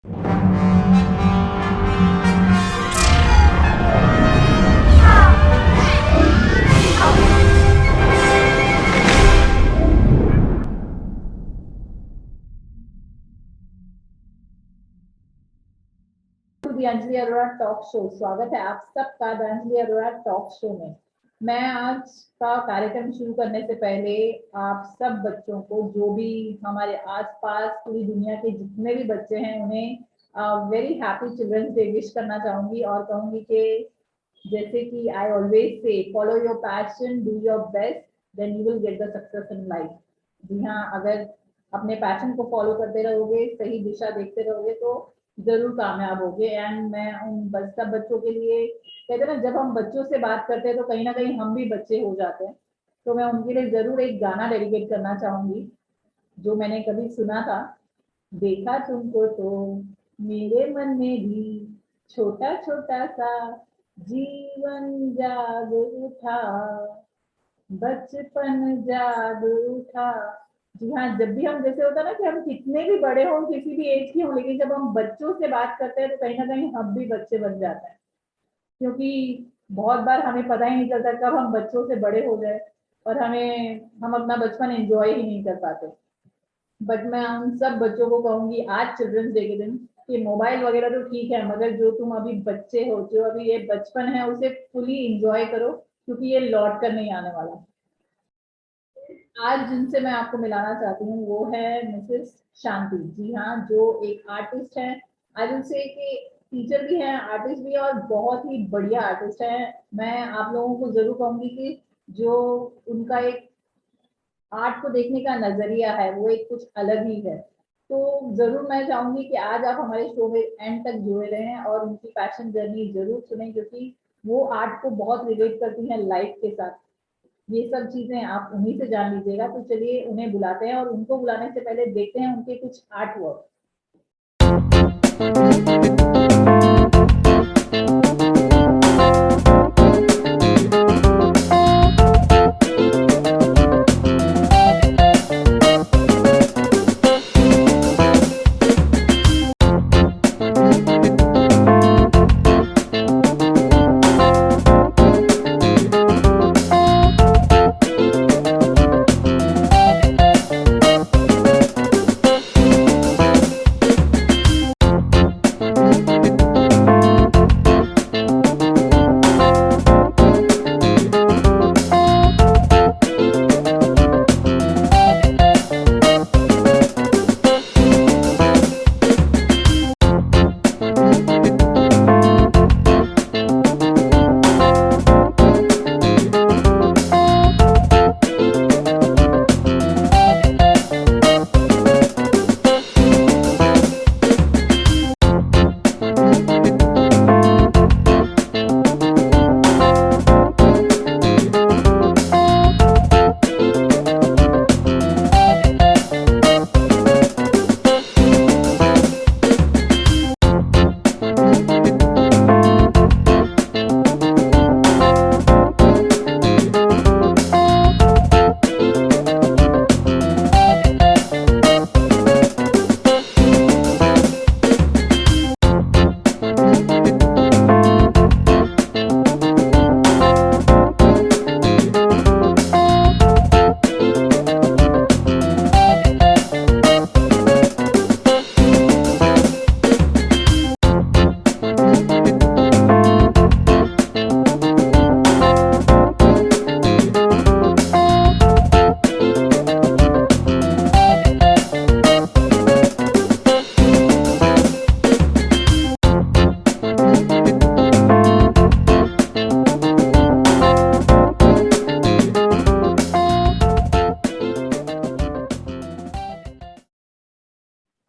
दी Anjali Arora talk show. स्वागत है आप सबका the Anjali Arora talk show में। मैं आज का कार्यक्रम शुरू करने से पहले आप सब बच्चों को, जो भी हमारे आसपास पूरी दुनिया के जितने भी बच्चे हैं, उन्हें very happy children's day wish करना चाहूंगी और कहूंगी कि जैसे कि I always say, follow your passion, do your best, then you will get the success in life. जी हाँ, अगर अपने पैशन को फॉलो करते रहोगे, सही दिशा देखते रहोगे, तो जरूर कामयाब होगे। एंड मैं उन सब बच्चों के लिए, कहते हैं ना, जब हम बच्चों से बात करते हैं तो कहीं ना कहीं हम भी बच्चे हो जाते हैं। तो मैं उनके लिए जरूर एक गाना डेडिकेट करना चाहूंगी, जो मैंने कभी सुना था। देखा तुमको तो मेरे मन में भी छोटा छोटा सा जीवन जाग उठा, बचपन जाग उठा। जी हाँ, जब भी हम, जैसे होता है ना कि हम कितने भी बड़े हों, किसी भी एज के हों, लेकिन जब हम बच्चों से बात करते हैं तो कहीं ना कहीं हम भी बच्चे बन जाते हैं। क्योंकि बहुत बार हमें पता ही नहीं चलता कब हम बच्चों से बड़े हो गए, और हम अपना बचपन एंजॉय ही नहीं कर पाते। बट मैं उन सब बच्चों को कहूंगी आज चिल्ड्रंस डे के दिन कि मोबाइल वगैरह तो ठीक है, मगर जो तुम अभी बच्चे हो, जो अभी ये बचपन है, उसे फुली इंजॉय करो, क्योंकि ये लौट कर नहीं आने वाला। आज जिनसे मैं आपको मिलाना चाहती हूँ वो है मिसेस शांति। जी हाँ, जो एक आर्टिस्ट है। आई विल से कि टीचर भी है, आर्टिस्ट भी है, और बहुत ही बढ़िया आर्टिस्ट है। मैं आप लोगों को जरूर कहूंगी कि जो उनका एक आर्ट को देखने का नजरिया है, वो एक कुछ अलग ही है। तो जरूर मैं चाहूंगी कि आज आप हमारे शो में एंड तक जुड़े रहें और उनकी पैशन जर्नी जरूर सुने, क्योंकि वो आर्ट को बहुत रिलेट करती है लाइफ के साथ। ये सब चीजें आप उन्हीं से जान लीजिएगा। तो चलिए उन्हें बुलाते हैं, और उनको बुलाने से पहले देखते हैं उनके कुछ आर्ट वर्क।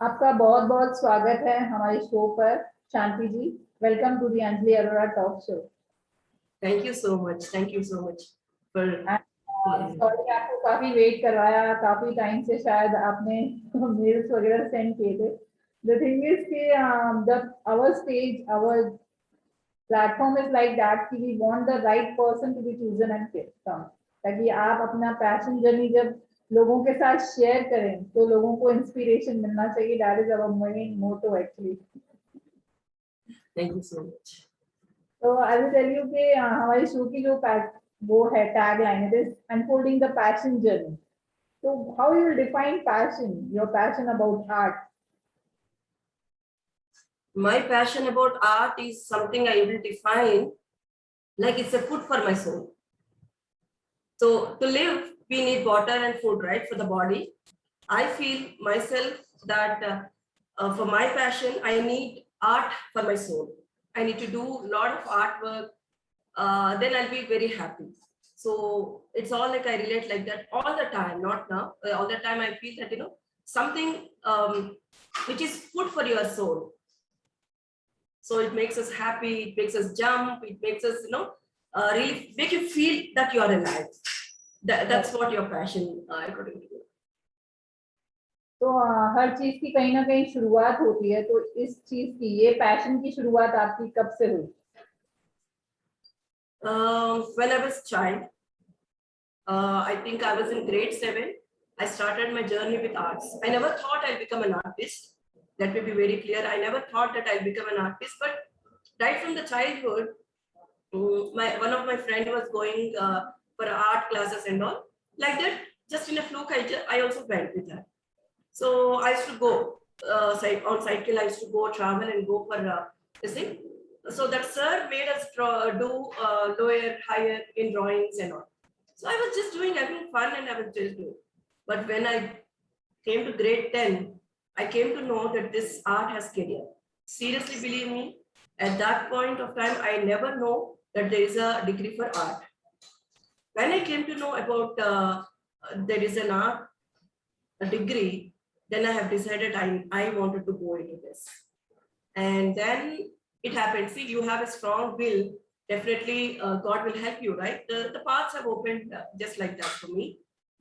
आपका बहुत बहुत स्वागत है हमारे शो पर, Shanti ji. Welcome to the Anjali Arora talk show. Thank you so much. Thank you so much for calling. Sorry आपको काफी वेट करवाया, काफी टाइम से शायद आपने मेल्स वगैरह सेंड किए थे। द थिंग इज कि जब our stage, our platform is like that कि we want the right person to be chosen and come, ताकि आप अपना पैशन जर्नी जब लोगों के साथ शेयर करें तो लोगों को इंस्पिरेशन मिलना चाहिए. That is our main motto actually. Thank you so much. तो आई विल टेल यू कि हमारे शो की जो वो है tag line, it is unfolding the passion journey. तो how you will define passion, your passion about art? My passion about art is something I will define like it's a food for my soul. So to live, we need water and food, right, for the body. I feel myself that for my passion, I need art for my soul. I need to do a lot of artwork. Then I'll be very happy. So it's all like I relate like that all the time, not now. All the time I feel that, something which is food for your soul. So it makes us happy, it makes us jump, it makes us, really make you feel that you are alive. That's what your passion, according to me. तो हर चीज की कहीं ना कहीं शुरुआत होती है. तो इस चीज की, ये पैशन की शुरुआत आपकी कब से हुई? When I was child, I think I was in grade 7. I started my journey with arts. I never thought I'll become an artist. Let me be very clear. I never thought that I'll become an artist. But right from the childhood, one of my friend was going for art classes and all. Like that, just in a fluke, I also went with her. So I used to go on cycle. I used to go travel and go for this thing. So that sir made us do lower, higher in drawings and all. So I was just having fun, and I was just doing. But when I came to grade 10, I came to know that this art has career. Seriously, believe me, at that point of time, I never know that there is a degree for art. When I came to know about there is an art a degree, then I have decided I wanted to go into this. And then it happened. See, you have a strong will, definitely God will help you, right? The paths have opened just like that for me.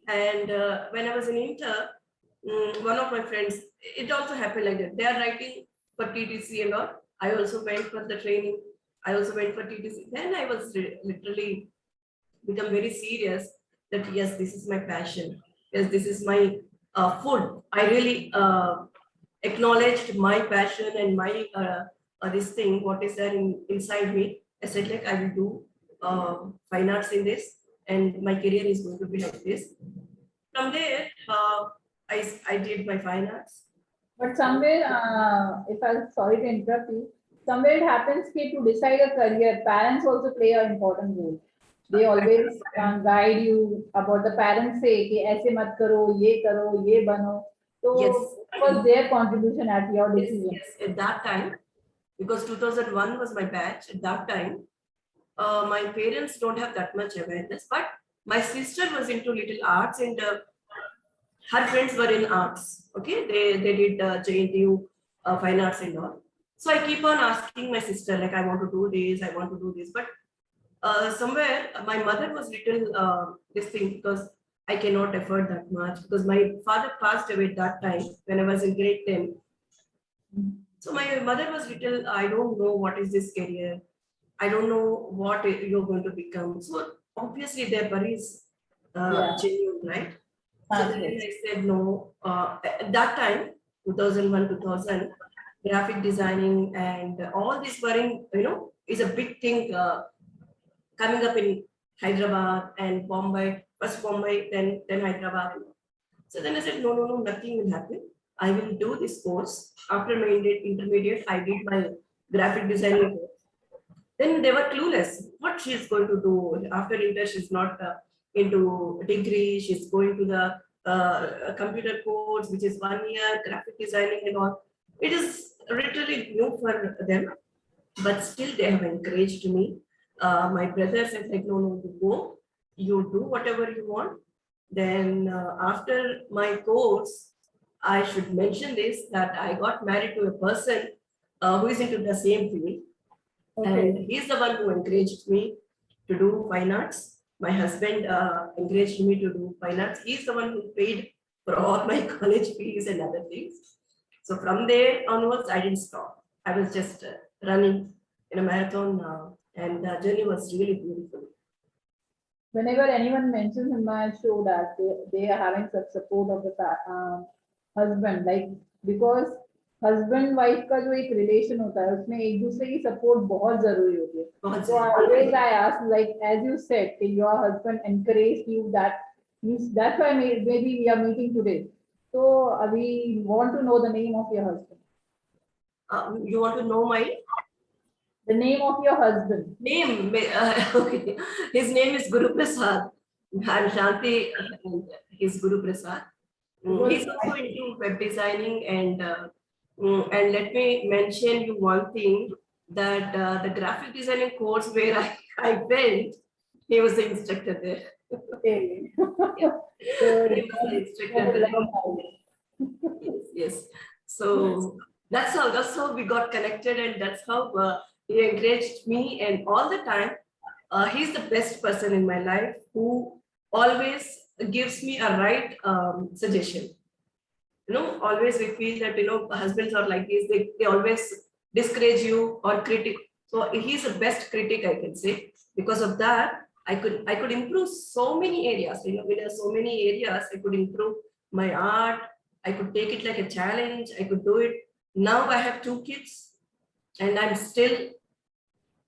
And when I was in inter, one of my friends, it also happened like that. They are writing for TTC and all. I also went for the training. I also went for TTC. Then I was literally become very serious that yes, this is my passion. Yes, this is my food. I really acknowledged my passion and my this thing, what is there inside me. I said like I will do fine arts in this, and my career is going to be like this. From there, I did my fine arts. But somewhere, if I'm sorry to interrupt you, somewhere it happens that to decide a career, parents also play an important role. They always guide you about the parents say कि ऐसे मत करो, ये बनो. So Yes. what was their contribution at your Yes, decision? yes, at that time, because 2001 was my batch. At that time, my parents don't have that much awareness, but my sister was into little arts, and her friends were in arts. Okay, they did JNTU fine arts and all. So I keep on asking my sister like I want to do this, I want to do this, but somewhere my mother was little this thing because I cannot afford that much because my father passed away at that time when I was in grade 10. So my mother was little, I don't know what is this career. I don't know what you're going to become. So obviously their worries Yeah. genuine, right? So then Yes. I said no. At that time, 2001, 2000, graphic designing and all this worrying, is a big thing coming up in Hyderabad and Bombay. First Bombay, then Hyderabad. So then I said, no, nothing will happen. I will do this course. After my intermediate, I did my graphic designing course. Then they were clueless what she is going to do. After inter, she's not into degree. She's going to the computer course, which is 1 year, graphic designing and all. It is literally new for them, but still they have encouraged me. My brother said like, no, you go, you do whatever you want. Then after my course, I should mention this, that I got married to a person who is into the same field. Okay. And he's the one who encouraged me to do fine arts. My husband encouraged me to do fine arts. He's the one who paid for all my college fees and other things. So from there onwards, I didn't stop. I was just running in a marathon, and the journey was really beautiful. whenever anyone mentions in my show that they are having such support of the husband, like because husband wife का जो एक relation होता है उसमें एक दूसरे की support बहुत जरूरी होती है. बहुत So always I ask, like as you said, your husband encouraged you that that's why maybe we are meeting today. So we want to know the name of your husband. You want to know my The name of your husband. name? Okay. His name is Guru Prasad. I'm Shanti, and he's Guru Prasad. He's also into web designing, and let me mention you one thing, that the graphic designing course where I went, he was the instructor there. Okay. He was the instructor there. Yes. So that's how we got connected, and that's how he encouraged me. And all the time, he's the best person in my life who always gives me a right suggestion. Always we feel that husbands are like this. They always discourage you or critic. So he's the best critic, I can say. Because of that, I could improve so many areas. There are so many areas I could improve my art. I could take it like a challenge. I could do it. Now I have 2 kids, and I'm still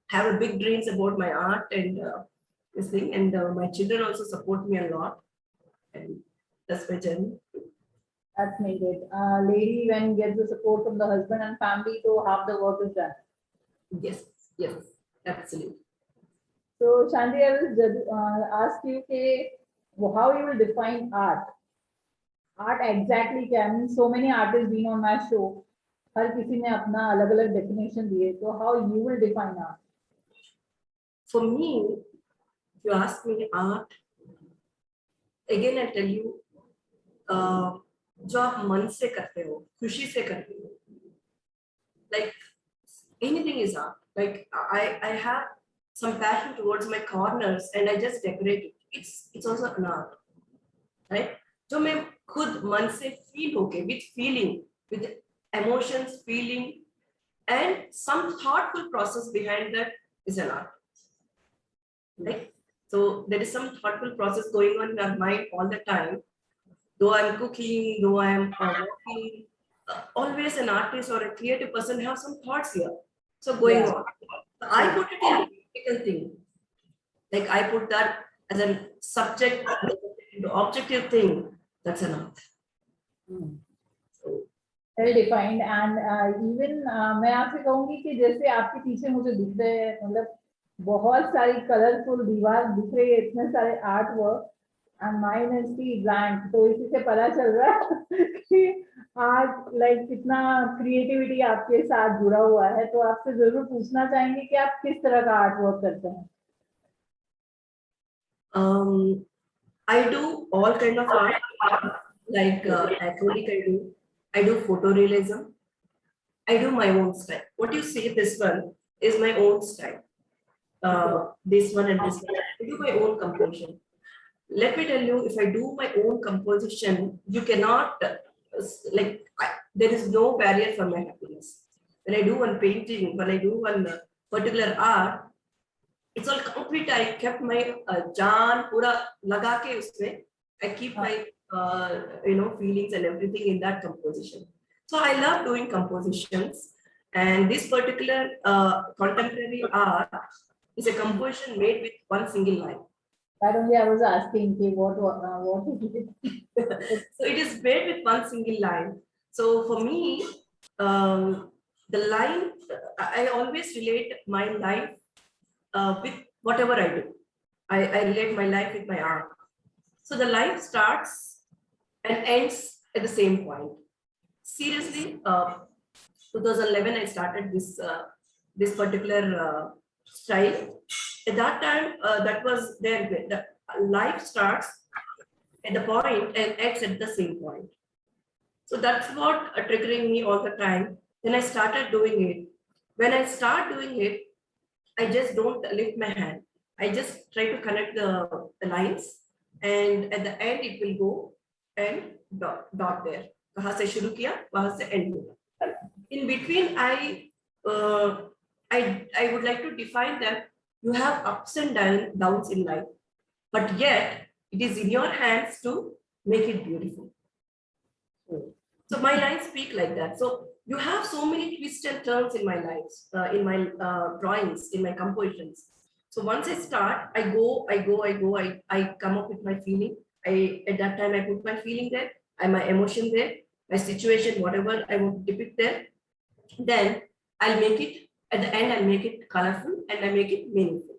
have a big dreams about my art and this thing. And my children also support me a lot, and that's my journey. That's needed. Lady, when gets the support from the husband and family, so half the work is done. Yes, yes, absolutely. So Shanti, I will just, ask you how you will define art. Art exactly क्या? I mean, so many artists been on my show. हर किसी ने अपना अलग-अलग definition दिए. So how you will define art? For me, if you ask me art, again I tell you, जो आप मन से करते हो, खुशी से करते हो, like anything is art. Like I have some passion towards my corners, and I just decorate it. It's also an art, right? जो मैं खुद मन से feel होके, with feeling, with emotions, feeling, and some thoughtful process behind that is an art. Right? So there is some thoughtful process going on in our mind all the time. Though I'm cooking, though I'm working, always an artist or a creative person have some thoughts here. So going on. So I put it in a practical thing. Like I put that as a subject into objective thing. That's an art. So, Well defined. And even मैं आपसे कहूँगी कि जैसे आपके पीछे मुझे दिख रहे हैं, मतलब बहुत सारी कलरफुल दीवार दिख रही है, इतने सारे art work, and mine is the blank. तो इसी से पता चल रहा है कि आर्ट लाइक कितना क्रिएटिविटी आपके साथ जुड़ा हुआ है. तो आपसे जरूर पूछना चाहेंगे कि आप किस तरह का आर्ट वर्क करते हैं. I do all kind of art, like acrylic. I do photorealism. I do my own style. What you see, this one is my own style. This one and this one. I do my own composition. Let me tell you, if I do my own composition, you cannot, there is no barrier for my happiness. When I do one painting, when I do one particular art, it's all complete. I kept my jaan pura laga ke usme. I keep my feelings and everything in that composition. So I love doing compositions, and this particular contemporary art is a composition made with one single line. That only I was asking what is it? So it is made with one single line. So for me, the line, I always relate my life with whatever I do. I relate my life with my art. So the life starts and ends at the same point. Seriously, 2011 I started this particular style. At that time, that was there. The life starts at the point and ends at the same point. So that's what triggering me all the time. Then I started doing it. When I start doing it, I just don't lift my hand. I just try to connect the lines, and at the end it will go and dot there. कहाँ से शुरू किया, वहाँ से end होगा. In between, I would like to define that you have ups and downs in life. but yet it is in your hands to make it beautiful. So my lines speak like that. So you have so many twists and turns in my lives, in my drawings, in my compositions. So once I start, I come up with my feeling. At that time I put my feeling there, and my emotion there, my situation, whatever I want to depict there. Then I'll make it, at the end I'll make it colorful and I make it meaningful.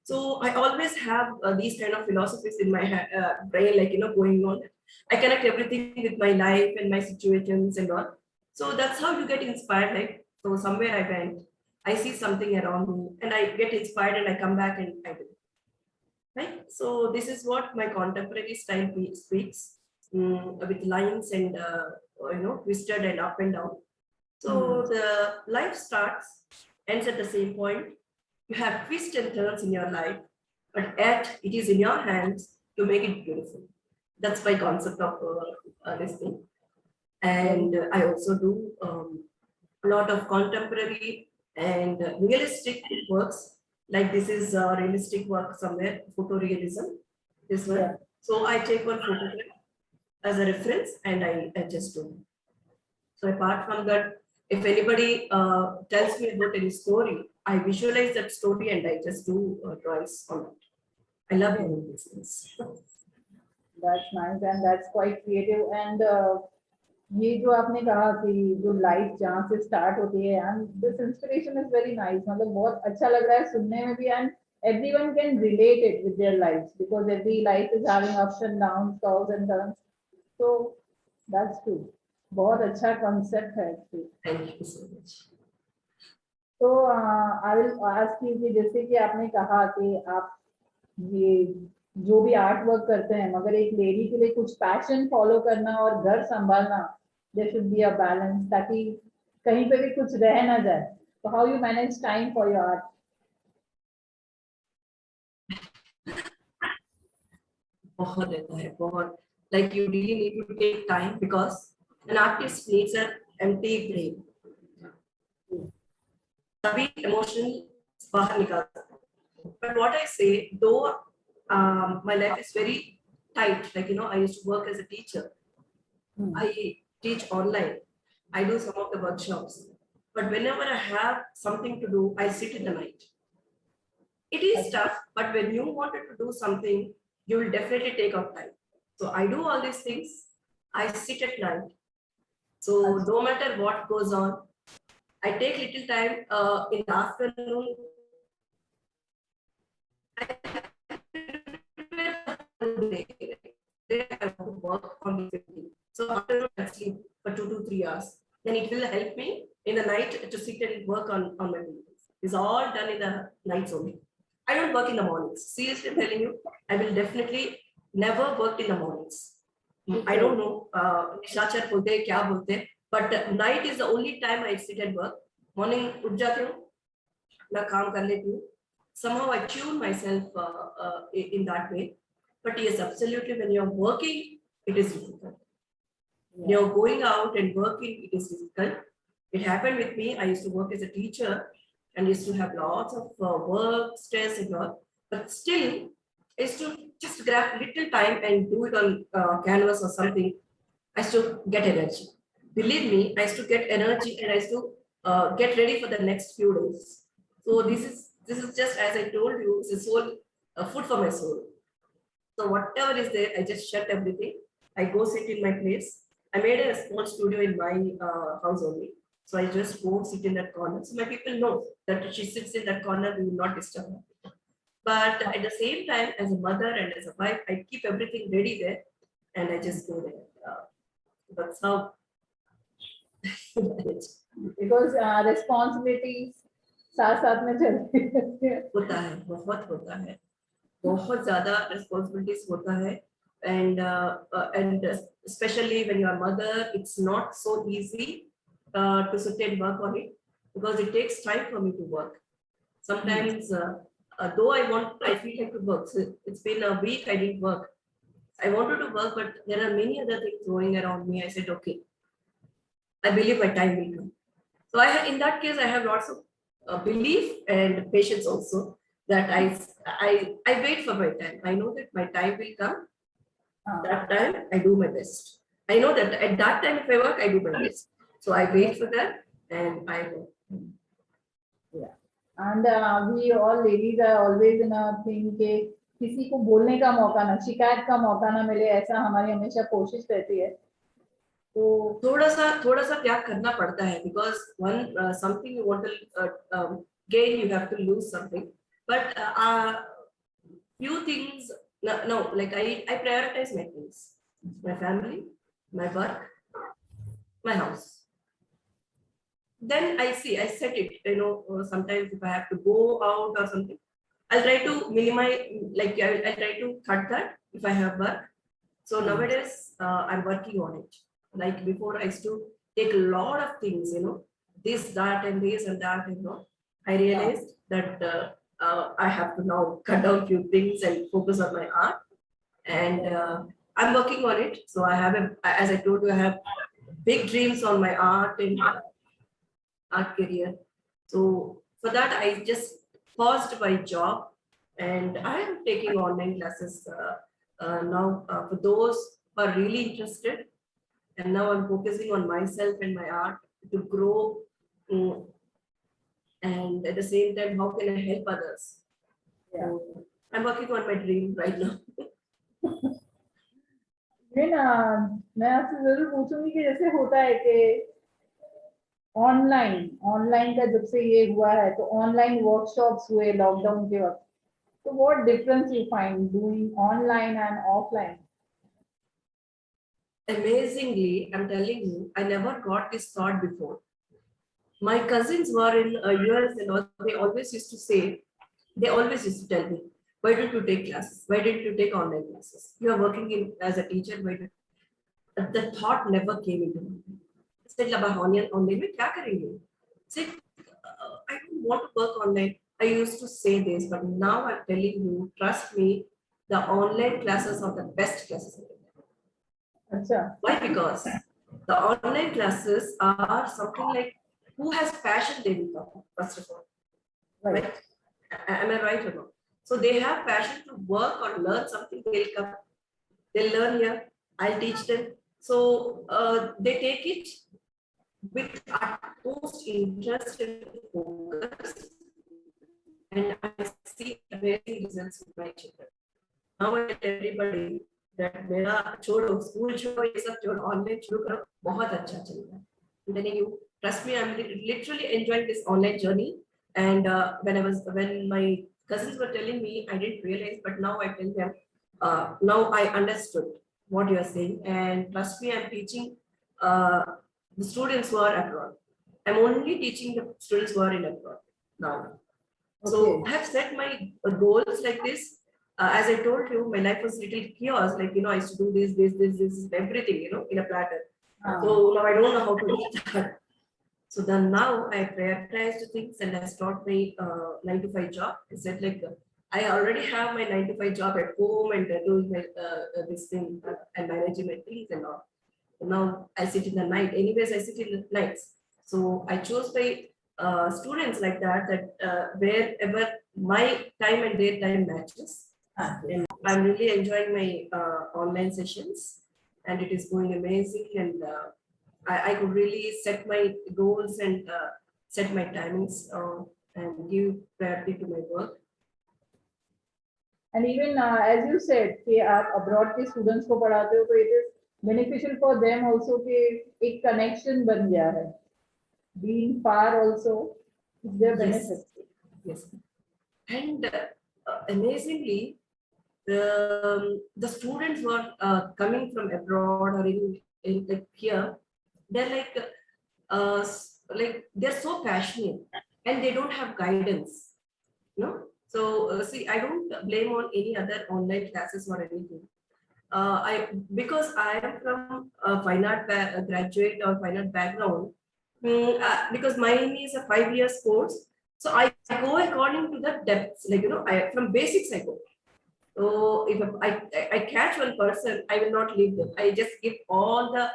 So I always have these kind of philosophies in my brain, like, going on. I connect everything with my life and my situations and all. So that's how you get inspired. Like, so somewhere I went, I see something around me and I get inspired and I come back and I do. Right? So this is what my contemporary style speaks, with lines and, twisted and up and down. So the life starts, ends at the same point. You have twists and turns in your life, but yet it is in your hands to make it beautiful. That's my concept of this thing. And I also do a lot of contemporary and realistic works. Like this is a realistic work somewhere, photorealism. This one. Yeah. So I take one photograph as a reference and I just do. So apart from that, if anybody tells me about any story, I visualize that story and I just do drawings on it. I love doing these things. That's nice and that's quite creative. And ये जो आपने कहा कि जो life जहाँ से start होती है, and this inspiration is very nice. मतलब बहुत अच्छा लग रहा है सुनने में भी, and everyone can relate it with their lives because every life is having ups and downs, curves and turns. So that's true. बहुत अच्छा concept है actually. Thank you so much. तो आई विल आस्क यू कि जैसे कि आपने कहा कि आप ये जो भी आर्ट वर्क करते हैं, मगर एक लेडी के लिए कुछ पैशन फॉलो करना और घर संभालना, there should be a balance, ताकि कहीं पे भी कुछ रह ना जाए. तो how you manage time for your art? बहुत रहता है, बहुत. Like you really need to take time because an artist needs an empty brain. तभी emotion बाहर निकाल सकता है. But what I say, though my life is very tight, like, I used to work as a teacher. I teach online. I do some of the workshops. But whenever I have something to do, I sit in the night. It is tough, but when you wanted to do something, you will definitely take out time. So I do all these things. I sit at night. So no matter what goes on, I take little time in the afternoon. I work on the 15. So after I sleep for 2 to 3 hours, then it will help me in the night to sit and work on my paintings. It's all done in the nights only. I don't work in the mornings. Seriously, I'm telling you, I will definitely never work in the mornings. I don't know, Nishachar bolte kya bolte, but night is the only time I sit and work. Morning उठ जाती हूँ, मैं काम कर लेती हूँ. Somehow I tune myself in that way. But yes, absolutely, when you're working, it is difficult. When you're going out and working, it is difficult. It happened with me. I used to work as a teacher and used to have lots of work, stress and all. But still, I used to just grab little time and do it on canvas or something. I used to get energy. Believe me, I used to get energy and I used to get ready for the next few days. So this is just, as I told you, it's a soul, food for my soul. So whatever is there, I just shut everything. I go sit in my place. I made a small studio in my house only. So I just go sit in that corner. So my people know that if she sits in that corner, we will not disturb her. But at the same time, as a mother and as a wife, I keep everything ready there and I just go there. That's how. Because responsibilities साथ साथ में चलती है. होता है, बहुत होता है, बहुत ज़्यादा responsibilities होता है. And especially when you are mother, it's not so easy to sit and work on it because it takes time for me to work. Sometimes, though I feel like to work. So it's been a week I didn't work. I wanted to work, but there are many other things going around me. I said, okay, I believe my time will come. So in that case, I have lots of belief and patience also that I wait for my time. I know that my time will come. That time I do my best. I know that at that time, if I work, I do my best. So I wait for that and I work. Yeah. And we all ladies are always in a thing के किसी को बोलने का मौका ना, शिकायत का मौका ना मिले, ऐसा हमारी हमेशा कोशिश रहती है. तो थोड़ा सा त्याग करना पड़ता है, because one something you want to gain, you have to lose something. But few things, no, like I prioritize my things, my family, my work, my house. Then I set it, sometimes if I have to go out or something, I'll try to minimize, like I'll try to cut that if I have work. So nowadays, I'm working on it. Like before, I used to take a lot of things, this, that, and this and that, I realized that I have to now cut down few things and focus on my art. And I'm working on it. So I have, as I told you, I have big dreams on my art and art career. So for that, I just paused my job and I am taking online classes now for those who are really interested. And now I'm focusing on myself and my art to grow. And at the same time, how can I help others? Yeah. So I'm working on my dream right now. मैं आपसे जरूर पूछूंगी कि जैसे होता है कि online का जब से ये हुआ है तो ऑनलाइन वर्कशॉप्स हुए लॉकडाउन के वक्त, तो what difference you find doing online and offline? Amazingly, I'm telling you, I never got this thought before. My cousins were in US and all, they always used to tell me, why don't you take classes? Why didn't you take online classes? You are working as a teacher. The thought never came into my mind. I said, online mein kya karenge? I said, I don't want to work online. I used to say this, but now I'm telling you, trust me, the online classes are the best classes. Why? Because the online classes are something like, who has passion, they will come, first of all. Right? Am I right or not? So they have passion to work or learn something, they'll come. They'll learn here, I'll teach them. So they take it with utmost interest and focus. And I see amazing results with my children. Now I tell everybody that मेरा छोड़ो, school छोड़ो, ये सब छोड़ो, online शुरू करो, बहुत अच्छा चल रहा है. I'm telling you, trust me, I'm literally enjoying this online journey. And when my cousins were telling me, I didn't realize, but now I tell them, now I understood what you are saying. And trust me, I'm teaching the students who are abroad. I'm only teaching the students who are in abroad now. So I have set my goals like this. As I told you, my life was little chaos. Like, I used to do this, everything, in a platter. So now I don't know how to do that. So then now I prioritized things and I started my 9 to 5 job. I said like, I already have my 9 to 5 job at home and doing my this thing and managing my things and all. Now I sit in the night. Anyways, I sit in the nights. So I chose my students like that wherever my time and their time matches. And I'm really enjoying my online sessions, and it is going amazing. And I could really set my goals and set my timings and give priority to my work. And even as you said कि आप abroad के students को पढ़ाते हो, तो it is beneficial for them also कि एक connection बन गया है. Being far also is their benefit. Yes. And amazingly, the students who are coming from abroad or in like here, they're like they're so passionate and they don't have guidance, So see, I don't blame on any other online classes or anything. Because I am from a fine art graduate or fine art background, because mine is a 5 year course, so I go according to the depths, like from basics I go. So if I catch one person, I will not leave them. I just give all the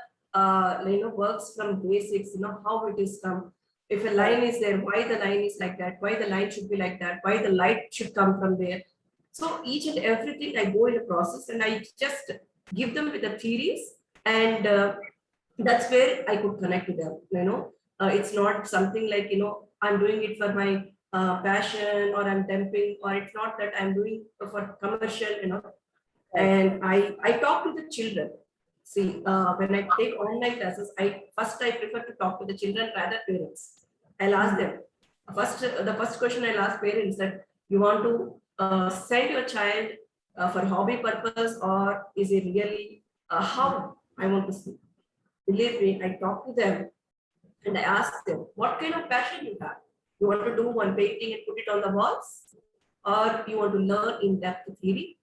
works from basics, how it is come. If a line is there, why the line is like that, why the line should be like that, why the light should come from there. So each and everything I go in a process and I just give them with the theories, and that's where I could connect to them. It's not something like, I'm doing it for my passion, or I'm temping, or it's not that I'm doing for commercial. And I talk to the children. See, when I take online classes, I prefer to talk to the children rather parents. I'll ask them the first question I'll ask parents, that you want to send your child for hobby purpose, or is it really how I want to see. Believe me, I talk to them and I ask them, what kind of passion you have? You want to do one painting and put it on the walls, or you want to learn in depth theory?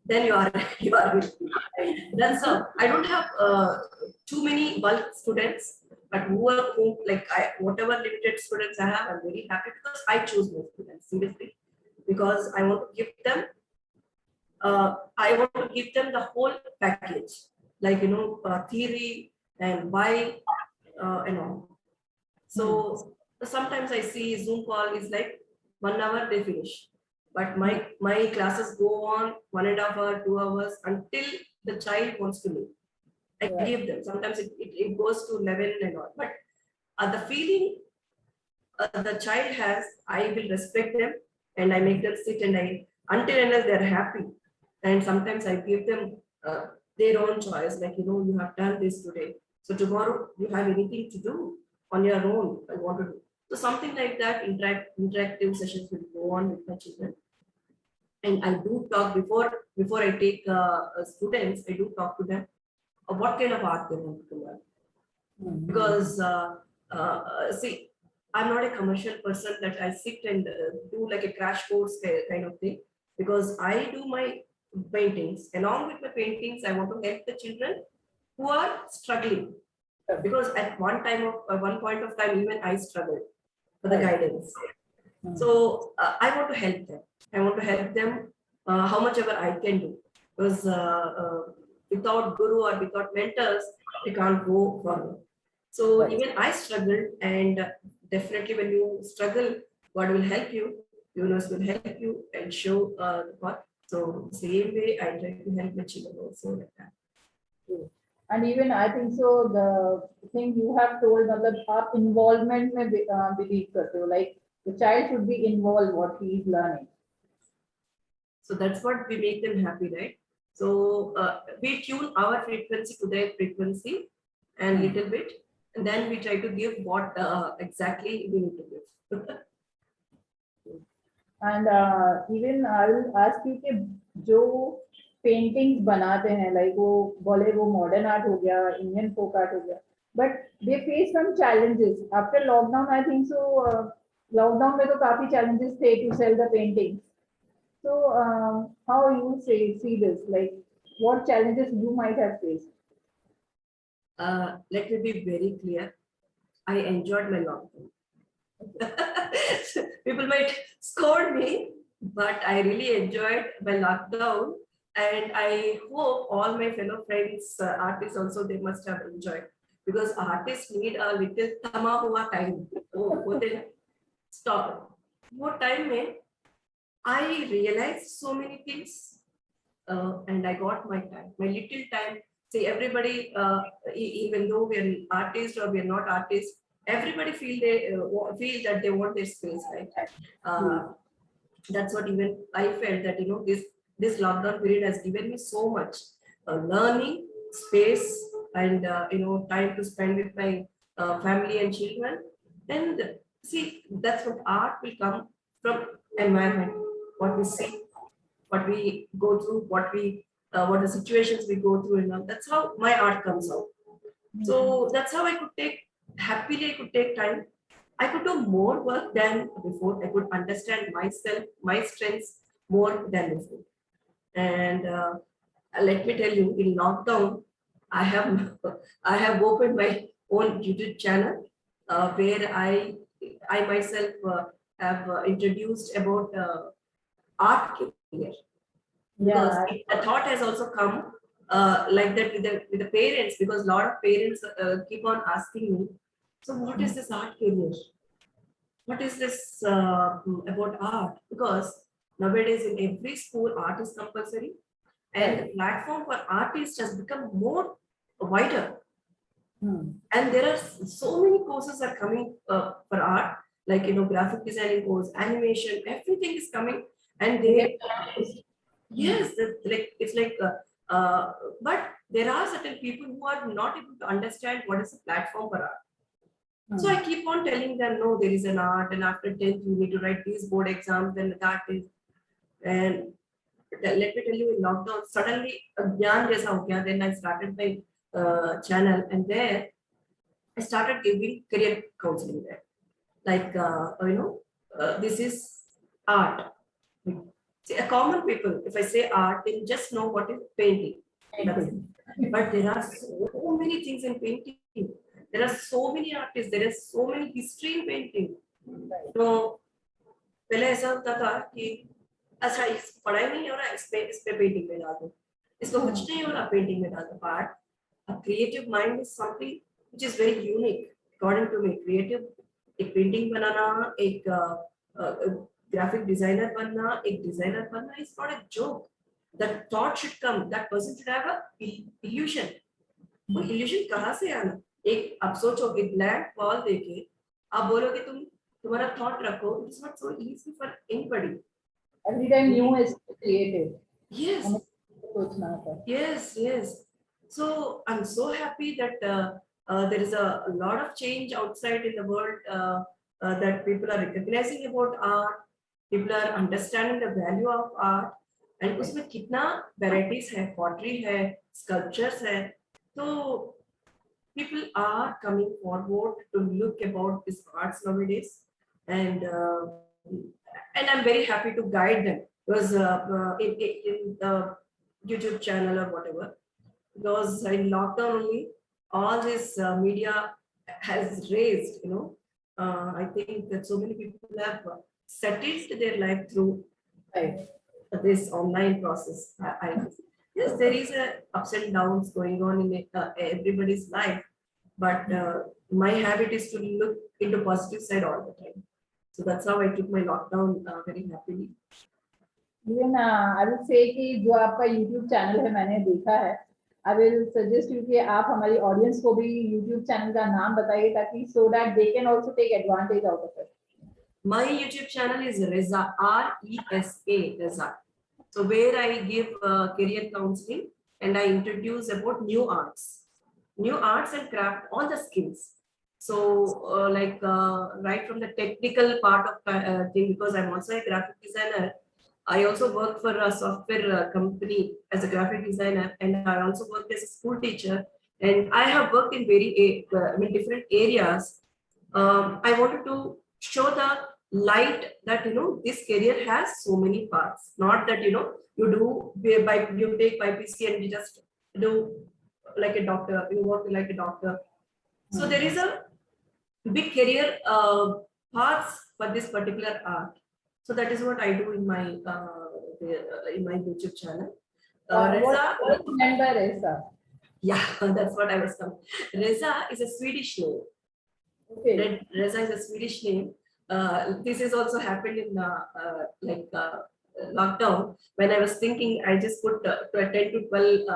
Then you are you are with me. That's all. I don't have too many bulk students, but whatever limited students I have, I'm very happy, because I choose my students seriously, because I want to give them the whole package, like theory and why and all. So sometimes I see Zoom call is like 1 hour they finish. But my classes go on 1.5 hours, 2 hours, until the child wants to leave. I Right. give them. Sometimes it goes to 11 and all. But the feeling the child has, I will respect them, and I make them sit, and until unless they're happy. And sometimes I give them their own choice, like, you have done this today, so tomorrow you have anything to do on your own, I want to do. So something like that, interactive sessions will go on with my children. And I do talk before I take students, I do talk to them what kind of art they want to learn. Because see, I'm not a commercial person that I sit and do like a crash course kind of thing, because I do my paintings. Along with my paintings, I want to help the children who are struggling, because at one point of time, even I struggled for the guidance. So I want to help them. I want to help them how much ever I can do, because without guru or without mentors, they can't go forward. So even I struggled, and definitely when you struggle, God will help you. Universe will help you and show the path. So same way I try to help the children also like that. And even I think so, the thing you have told, मतलब आप involvement में believe करते हो, like the child should be involved what he is learning. So that's what we make them happy, right? So we tune our frequency to their frequency and little bit, and then we try to give what exactly we need to give. And even I will ask you कि जो paintings बनाते हैं, like वो बोले वो modern art हो गया, Indian folk art हो गया, but they face some challenges after lockdown. I think so. Lockdown में तो काफी challenges थे to sell the paintings. So how you see this? Like what challenges you might have faced? Let me be very clear. I enjoyed my lockdown. People might scold me, but I really enjoyed my lockdown, and I hope all my fellow friends, artists also, they must have enjoyed, because artists need a little thama hua time. Oh, stop. What time mein I realized so many things, and I got my time, my little time. See, everybody, even though we are artists or we are not artists, everybody feel that they want their space, right? That's what even I felt, that this lockdown period has given me so much learning space, and time to spend with my family and children. And see, that's what art will come from environment, what we see, what we go through, what the situations we go through, and all. That's how my art comes out. So that's how I could take time. I could do more work than before. I could understand myself, my strengths more than before. And let me tell you, in lockdown, I have I have opened my own YouTube channel where I myself have introduced about art career. Because the thought has also come like that with the parents, because a lot of parents keep on asking me So what is this art career? What is this about art? Because nowadays in every school, art is compulsory, and the platform for artists has become more wider. And there are so many courses are coming for art, like graphic designing course, animation, everything is coming, and they yes, like it's like but there are certain people who are not able to understand what is a platform for art. So I keep on telling them, no, there is an art, and after 10th, you need to write these board exams, then that is. And let me tell you, in lockdown, suddenly a gyan jaisa ho gaya. Then I started my channel, and there I started giving career counseling there. Like, this is art. See, a common people, if I say art, they just know what is painting. That's it. But there are so many things in painting. There are so many artists. There is so many history in painting. तो पहले ऐसा होता था कि अच्छा इस पढ़ाई नहीं हो रहा इस पे पेंटिंग में डाल दो इसको कुछ नहीं हो रहा पेंटिंग में डाल दो but a creative mind is something which is very unique according to me creative एक पेंटिंग बनाना एक graphic designer बनना एक designer बनना is not a joke that thought should come that person should have a illusion वो illusion कहाँ से आना एक आप सोचो एक ब्लैक वॉल देके आप बोलोगे तुम्हारा थॉट रखो it's not so easy for anybody every time new is creative. yes सोचना होता है. yes so I'm so happy that there is a lot of change outside in the world that people are recognizing about art people are understanding the value of art and उसमें कितना varieties है pottery है sculptures है तो people are coming forward to look about these arts nowadays and I'm very happy to guide them because in the YouTube channel or whatever because in lockdown only all this media has raised I think that so many people have settled their life through this online process yes there is a ups and downs going on in everybody's life but my habit is to look into positive side all the time so that's how I took my lockdown very happily even I will say कि जो आपका YouTube channel है मैंने देखा है I will suggest you कि आप हमारी ऑडियंस को भी YouTube चैनल का नाम बताइए ताकि so that they can also take advantage out of it. My YouTube channel is Reza RESA Reza. So where I give career counseling and I introduce about new arts and craft, all the skills. So right from the technical part of thing, because I'm also a graphic designer, I also work for a software company as a graphic designer, and I also work as a school teacher. And I have worked in different areas. I wanted to show the light that this career has so many parts, not that you take by PC and you just do like a doctor, you work like a doctor. So there is a big career paths for this particular art. So that is what I do in my YouTube channel. Reza, what do you mean by Reza? Yeah, that's what I was coming. Reza is a Swedish name. Okay. Reza is a Swedish name. This has also happened in lockdown. When I was thinking, I just put 10 to 12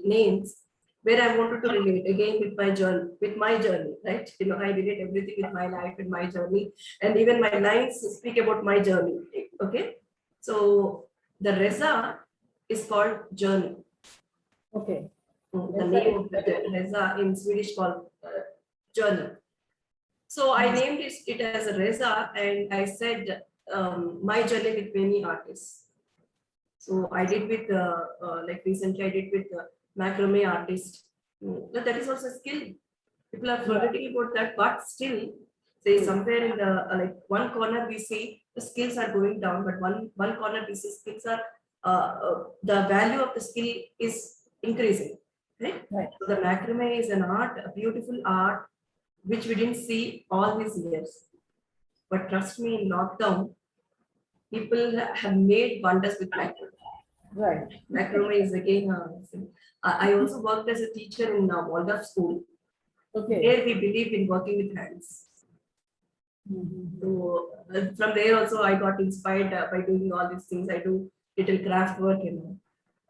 names where I wanted to relate again with my journey, right? I relate everything with my life and my journey, and even my lines speak about my journey. Okay, so the Reza is called journey. Okay. The name of the Reza in Swedish called journey. So I named it as a Reza, and I said my journey with many artists. So I did with recently I did with macrame artist. But that is also a skill. People are forgetting about that, but still, say somewhere in the one corner we see the skills are going down, but one corner we see skills are the value of the skill is increasing. Right? So the macrame is an art, a beautiful art, which we didn't see all these years. But trust me, in lockdown, people have made wonders with macrame. Right. Macrame is again. I also worked as a teacher in Waldorf school. Okay. There we believe in working with hands. So from there also I got inspired by doing all these things. I do little craft work,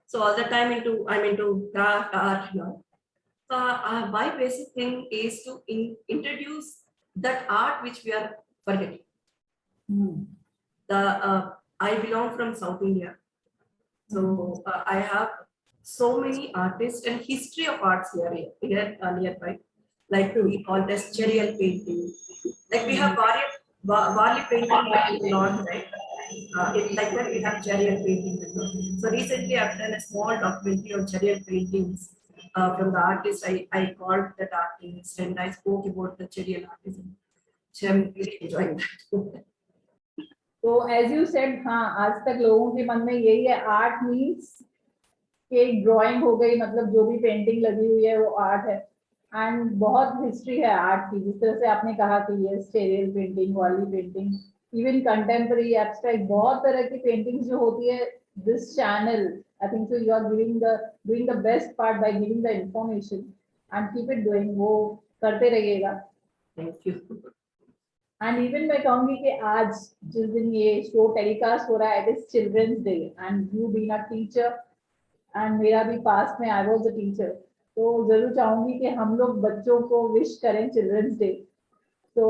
So all the time I'm into craft art, So my basic thing is to introduce that art which we are forgetting. I belong from South India, so I have so many artists and history of arts here nearby. Like we call this Cherial painting. Like we have Varli painting a lot, right? Like that we have Cherial painting. So recently I've done a small documentary on Cherial paintings from the artist. I called that artist and I spoke about the Cherial artism. So I'm really enjoying that. तो as you said, हाँ, आज तक लोगों के मन में यही है, आर्ट मीन्स कि ड्राइंग हो गई, मतलब जो भी पेंटिंग लगी हुई है वो आर्ट है। एंड बहुत हिस्ट्री है आर्ट की, जिस तरह से आपने कहा कि ये स्टेरियल पेंटिंग, वाली पेंटिंग, इवन कंटेम्पररी, एब्स्ट्रैक्ट, बहुत तरह की पेंटिंग्स जो होती है। This channel, I think so, you are doing the best part by giving the information, and keep it doing, वो करते रहिएगा। Thank you. एंड इवन मैं कहूंगी कि आज जिस दिन ये शो टेलीकास्ट हो रहा है, it is children's day, and you being a teacher, and मेरा भी पास्ट में आई वाज अ टीचर, तो जरूर चाहूंगी कि हम लोग बच्चों को विश करें चिल्ड्रंस डे। तो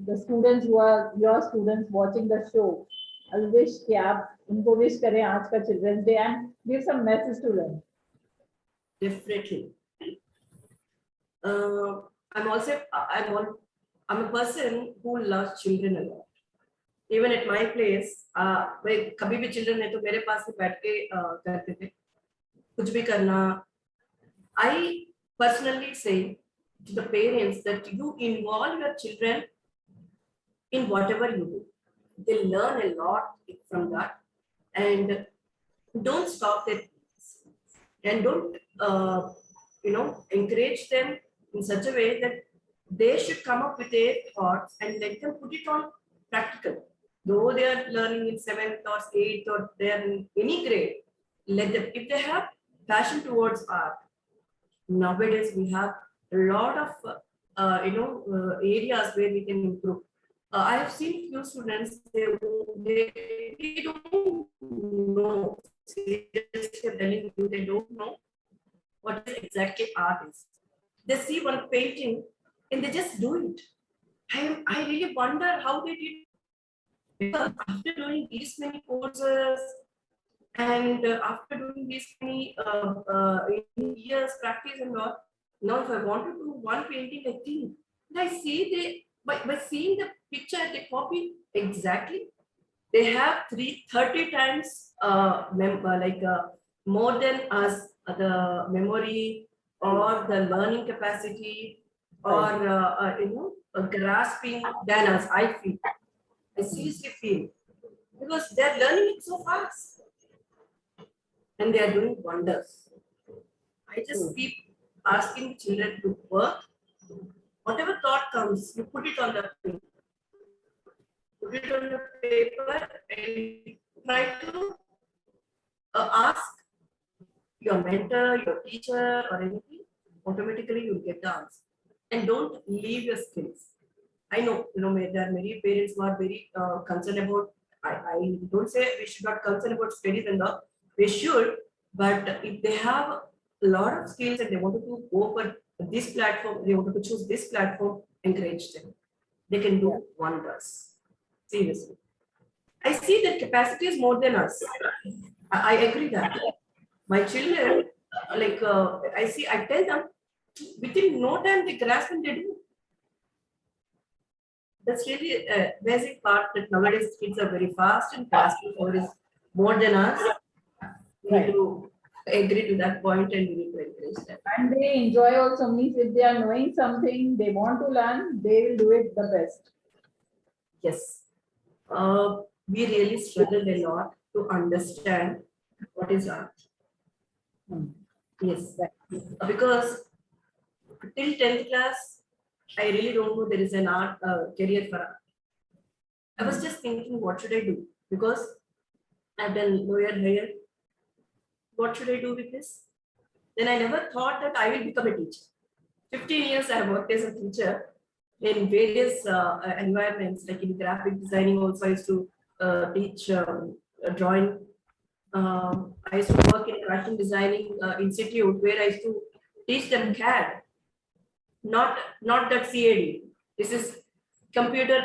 the students who are your students watching the show, I wish कि आप उनको विश करें आज का children's day and give some message to them. Definitely. I'm a person who loves children a lot. Even at my place, मैं कभी भी children है तो मेरे पास में बैठ के करते थे, कुछ भी करना। I personally say to the parents that you involve your children in whatever you do. They learn a lot from that, and don't stop it, and don't encourage them in such a way that they should come up with their thoughts and let them put it on practical. Though they are learning in 7th or 8th or they are in any grade, let them, if they have passion towards art. Nowadays we have a lot of areas where we can improve. I have seen few students, they don't know, seriously telling you, they don't know what exactly art is. They see one painting and they just do it. I really wonder how they did. Because after doing these many courses and after doing these many years practice and all, now if I want to do one painting, I think, and I see they by seeing the picture, they copy exactly. They have 30 times more than us, the memory or the learning capacity or grasping than us. I feel, I seriously feel, because they're learning it so fast and they are doing wonders. I just keep asking children to work. Whatever thought comes, you put it on the paper. Put it on the paper and try to ask your mentor, your teacher, or anything. Automatically, you'll get the answer. And don't leave your skills. I know, there are many parents who are very concerned about. I don't say we should not concern about studies and all. We should, but if they have a lot of skills and they wanted to go for this platform, they wanted to choose this platform, encourage them. They can do wonders. Seriously. I see that capacity is more than us. I agree that. My children, I tell them, within no time they grasp and they do. That's really a basic part, that nowadays kids are very fast and grasping for is more than us. We need to agree to that point and we need to encourage them. And they enjoy also, means if they are knowing something, they want to learn, they will do it the best. Yes. We really struggled a lot to understand what is art. Yes. Because till 10th class, I really don't know there is an art career for art. I was just thinking, what should I do? Because I've done lower higher. What should I do with this? Then I never thought that I will become a teacher. 15 years I have worked as a teacher in various environments, like in graphic designing also I used to teach drawing. I used to work in a fashion designing institute where I used to teach them CAD, not that CAD. This is computer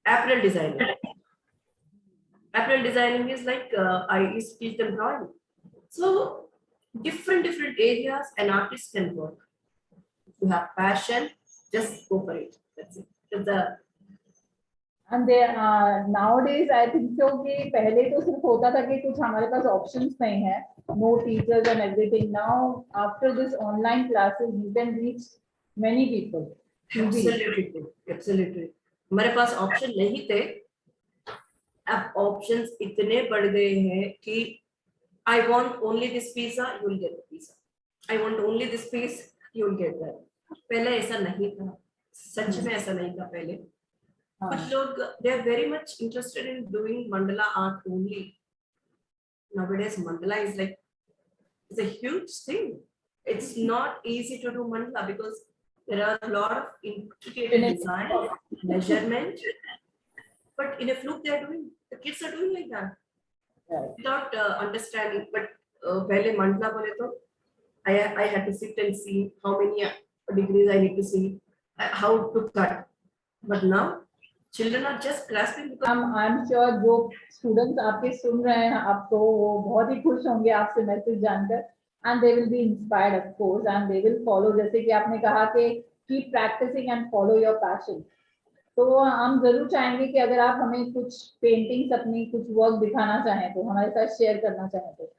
apparel designing. Apparel designing is like I used to teach them drawing. So different areas an artist can work. If you have passion, just go for it. That's it. That's the And there nowadays I think so कि पहले तो सिर्फ होता था कि कुछ हमारे पास options नहीं है, no teachers and everything. Now after this online classes you can reach many people. Absolutely, absolutely. हमारे पास ऑप्शन नहीं थे, अब ऑप्शंस इतने बढ़ गए हैं कि I want only this pizza, you will get the pizza. I want only this piece, you will get that. पहले ऐसा नहीं था, सच में ऐसा नहीं था पहले. कुछ लोग they are very much interested in doing mandala art only. Nowadays mandala is like, it's a huge thing. It's not easy to do mandala because there are a lot of intricate design, measurement. But in a fluke they are doing, the kids are doing like that. Without understanding. But पहले mandala बोले तो I had to sit and see how many degrees I need to see, how to cut. But now children are just grasping because I'm sure जो students आपके सुन रहे हैं आपको वो बहुत ही खुश होंगे आपसे मैसेज जानकर, and they will be inspired of course and they will follow. जैसे कि आपने कहा कि keep practicing and follow your passion. तो हम जरूर चाहेंगे कि अगर आप हमें कुछ पेंटिंग्स अपनी कुछ वर्क दिखाना चाहें तो हमारे साथ शेयर करना चाहें तो.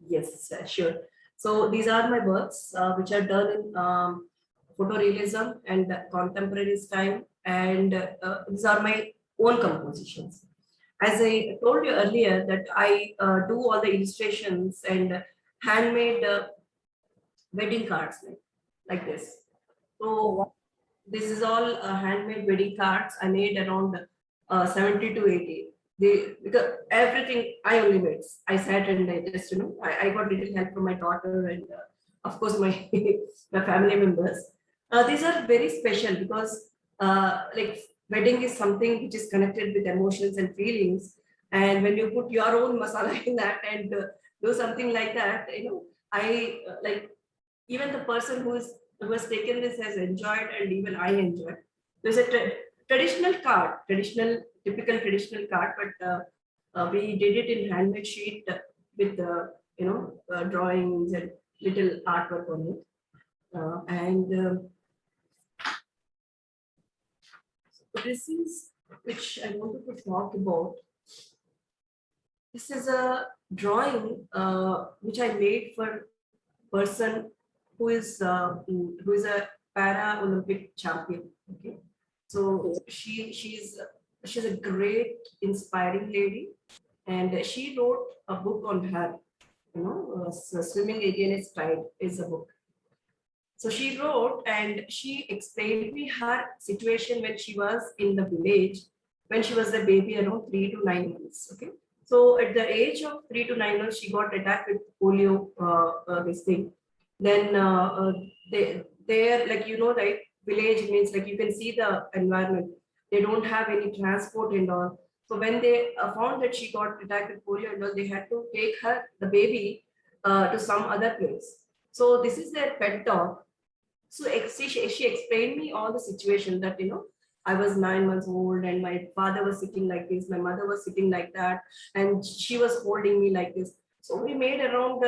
Yes, sure. So these are my works which are done in photorealism and contemporary style, and these are my own compositions. As I told you earlier that I do all the illustrations and handmade wedding cards like this. So this is all handmade wedding cards. I made around 70 to 80. Because everything I only made. I sat and I just, I got little help from my daughter and of course my my family members. These are very special because like wedding is something which is connected with emotions and feelings. And when you put your own masala in that and do something like that, I like even the person who has taken this has enjoyed, and even I enjoyed. There's a traditional card, typical traditional card, but we did it in handmade sheet with drawings and little artwork on it, and this is which I wanted to talk about. This is a drawing which I made for person who is a para-Olympic champion. Okay, so she's a great inspiring lady, and she wrote a book on her. Swimming Against Tide is a book. So she wrote and she explained me her situation when she was in the village, when she was a baby around 3 to 9 months. Okay, so at the age of 3 to 9 months, she got attacked with polio. This thing. Then they're like, right, village means like you can see the environment. They don't have any transport and all. So when they found that she got attacked with polio and all, they had to take the baby to some other place. So this is their pet dog. So she explained me all the situation that, I was 9 months old and my father was sitting like this, my mother was sitting like that, and she was holding me like this. So we made around,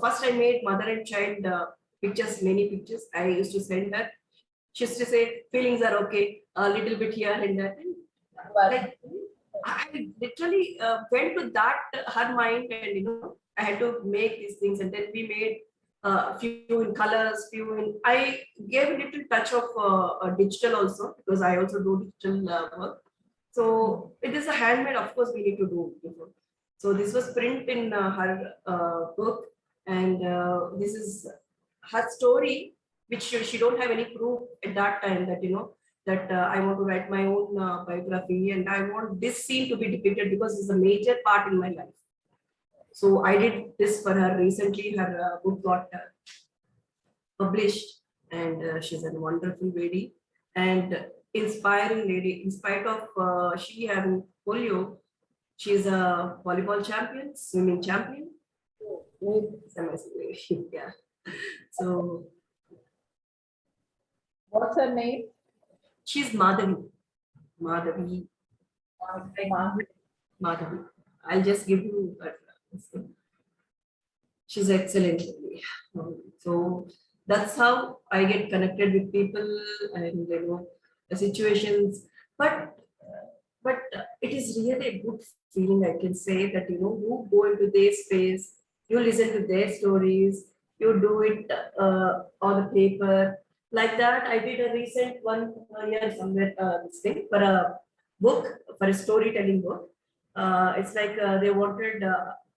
first I made mother and child pictures, many pictures. I used to send her. She used to say, feelings are okay, a little bit here and there. And like, I literally went to that, her mind, and, I had to make these things. And then we made few in colors, few in, I gave a little touch of digital also, because I also do digital work. So it is a handmade, of course, we need to do before. So this was print in her book, and this is her story, which she don't have any proof at that time that, that I want to write my own biography, and I want this scene to be depicted because it's a major part in my life. So I did this for her recently. Her book got published, and she's a wonderful lady and inspiring lady. In spite of she having polio, she's a volleyball champion, swimming champion. It's amazing lady. Yeah. So What's her name? she's Madhavi. Madhavi. Madhavi. Madhavi. I'll just give you. She's excellent. So that's how I get connected with people and the situations. But it is really a good feeling. I can say that you go into their space, you listen to their stories, you do it on the paper. Like that, I did a recent one year somewhere this thing for a book, for a storytelling book. It's like they wanted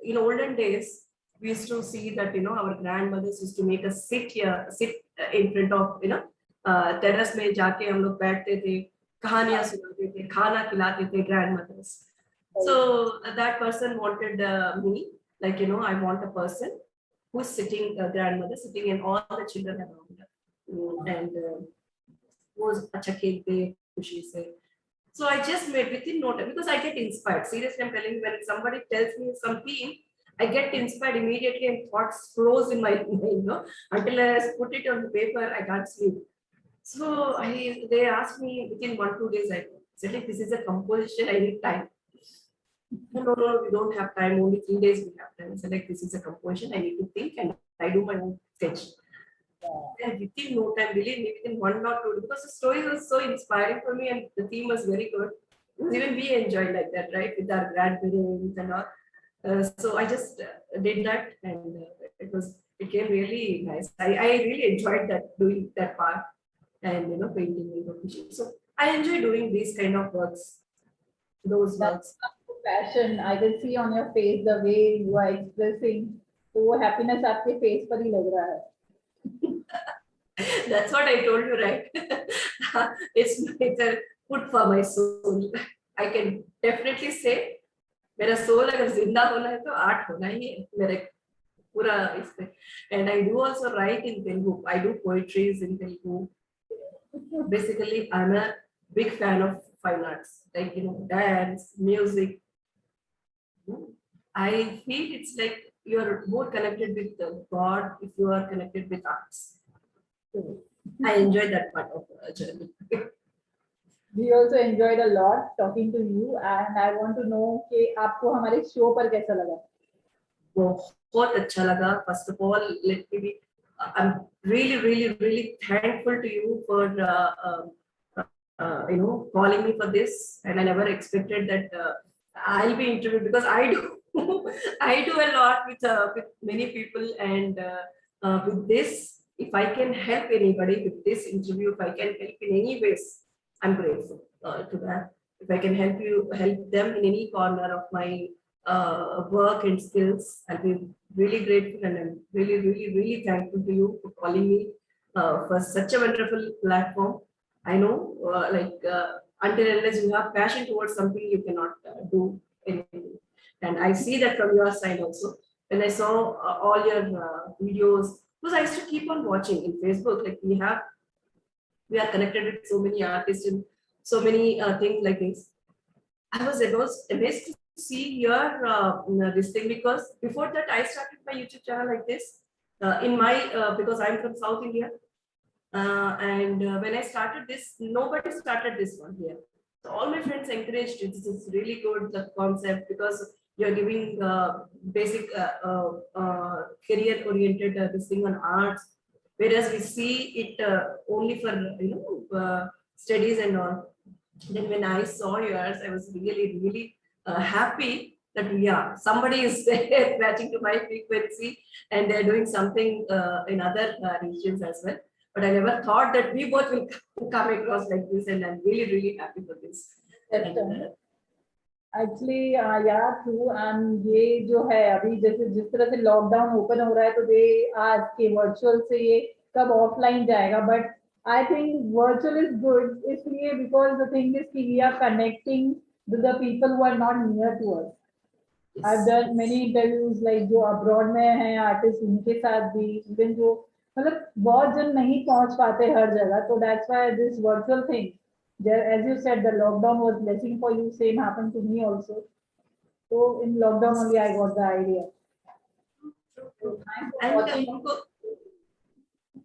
in olden days we used to see that our grandmothers used to make us sit in front of terrace में जाके हम लोग बैठते थे, कहानियां सुनाते थे, खाना खिलाते थे grandmothers. So that person wanted me, like I want a person who's sitting, grandmother sitting and all the children around her. And was अच्छा खेलते खुशी से. So I just made within no time because I get inspired. Seriously, I'm telling you, when somebody tells me something, I get inspired immediately and thoughts flows in my mind, until I put it on the paper, I can't sleep. So they asked me within 1-2 days. I said, like, this is a composition, I need time. No, we don't have time, only 3 days we have time. I said, like, this is a composition, I need to think and I do my own sketch. And within no time, believe me, within 1 or 2, because the story was so inspiring for me and the theme was very good. Even we enjoyed like that, right, with our grandparents and all. So I just did that, and it came really nice. I really enjoyed that, doing that part, and painting and cooking. So I enjoy doing these kind of works, those works. Passion. I can see on your face the way you are expressing. तो वो happiness आपके face पर ही लग रहा है. That's what I told you, right? it's a food for my soul. I can definitely say, मेरा soul अगर जिंदा होना है तो art होना ही है मेरे पूरा इसमें. And I do also write in Telugu. I do poetries in Telugu. Basically, I'm a big fan of fine arts, like dance, music. I feel it's like you're more connected with God if you are connected with arts. I enjoy that part of the journey. We also enjoyed a lot talking to you, and I want to know कि आपको हमारे show पर कैसा लगा? बहुत अच्छा लगा. First of all, let me be. I'm really thankful to you for calling me for this, and I never expected that I'll be interviewed, because I do I do a lot with many people, and with this, if I can help anybody with this interview, if I can help in any ways, I'm grateful to that. If I can help them in any corner of my work and skills, I'll be really grateful, and I'm really thankful to you for calling me for such a wonderful platform. I know, until unless you have passion towards something, you cannot do anything. And I see that from your side also. When I saw all your videos, because I used to keep on watching in Facebook, like we are connected with so many artists and so many things like this. I was amazed to see your this thing, because before that I started my YouTube channel like this in my because I'm from South India, and when I started this, nobody started this one here. So all my friends encouraged it. This is really good, the concept, because you're giving basic career-oriented this thing on arts, whereas we see it only for studies and all. Then when I saw yours, I was really happy that somebody is matching to my frequency, and they're doing something in other regions as well. But I never thought that we both will come across like this, and I'm really happy for this. Actually, yeah, true. And ये जो है अभी जैसे जिस तरह से lockdown open हो रहा है, तो दे आज के वर्चुअल से ये कब ऑफलाइन जाएगा, but I think virtual is good, इसलिए because the thing is कि we are connecting with the people who are not near to us. I've done many interviews, like जो abroad में हैं artists, उनके साथ भी, even जो मतलब बहुत जन नहीं पहुंच पाते हर जगह, तो that's why this virtual thing, as you said, the lockdown was blessing for you, same happened to me also. So in lockdown only I got the idea. So thanks for and watching. हमको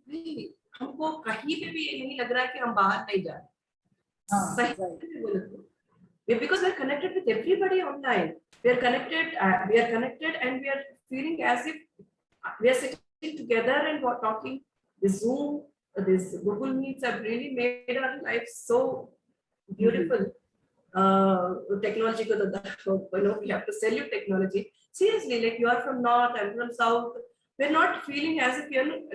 नहीं, हमको कहीं पे भी ये नहीं लग रहा है कि हम बाहर नहीं जा रहे। हाँ, सही right. में बोले तो because we are connected with everybody online. We are connected and we are feeling as if we are sitting together and we're talking. The Zoom, this Google Meets have really made our life so beautiful. Technology ko to we have to salute technology. Seriously, like you are from north, I'm from south. We're not feeling as if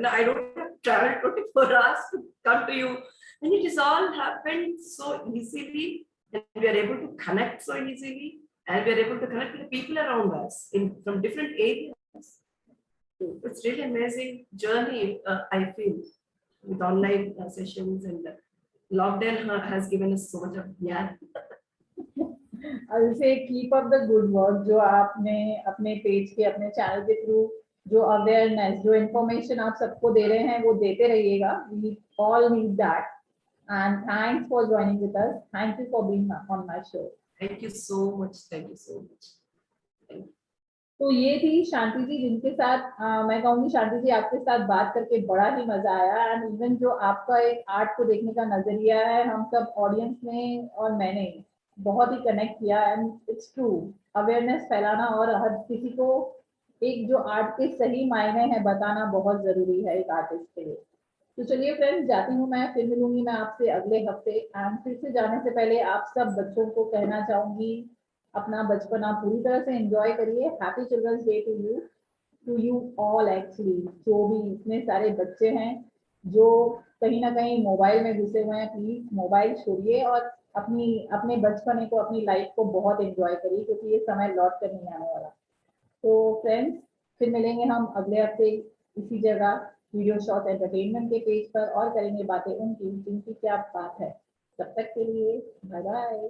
I don't have traveled 24 hours to come to you. And it is all happened so easily, and we are able to connect so easily, and we are able to connect with the people around us from different areas. It's really amazing journey, I feel, with online sessions, and lockdown has given us so much of ज्ञान. I will say keep up the good work जो आपने अपने page के, अपने channel के through जो awareness, जो information आप सबको दे रहे हैं वो देते रहिएगा. We all need that. And thanks for joining with us. Thank you for being on my show. Thank you so much. Thank you so much. Thank you. तो ये थी शांति जी, जिनके साथ मैं कहूँगी शांति जी आपके साथ बात करके बड़ा ही मजा आया. एंड इवन जो आपका एक आर्ट को देखने का नजरिया है, हम सब ऑडियंस ने और मैंने बहुत ही कनेक्ट किया. एंड इट्स ट्रू, अवेयरनेस फैलाना और हर किसी को एक जो आर्ट के सही मायने हैं बताना बहुत जरूरी है एक आर्टिस्ट के लिए. तो चलिए फ्रेंड्स, जाती हूँ मैं, फिर मिलूंगी मैं आपसे अगले हफ्ते. एंड फिर से जाने से पहले आप सब बच्चों को कहना चाहूंगी, अपना बचपन आप पूरी तरह से एंजॉय करिए. Happy children's day to you all. Actually जो भी इतने सारे बच्चे हैं जो कहीं ना कहीं मोबाइल में घुसे हुए हैं, प्लीज मोबाइल छोड़िए और अपने बचपने को, अपनी लाइफ को बहुत एंजॉय करिए, क्योंकि ये समय लौट कर नहीं आने वाला. तो फ्रेंड्स, फिर मिलेंगे हम अगले हफ्ते इसी जगह वीडियो शॉट एंटरटेनमेंट के पेज पर, और करेंगे बातें उनकी जिनकी क्या बात है. तब तक के लिए बाय बाय.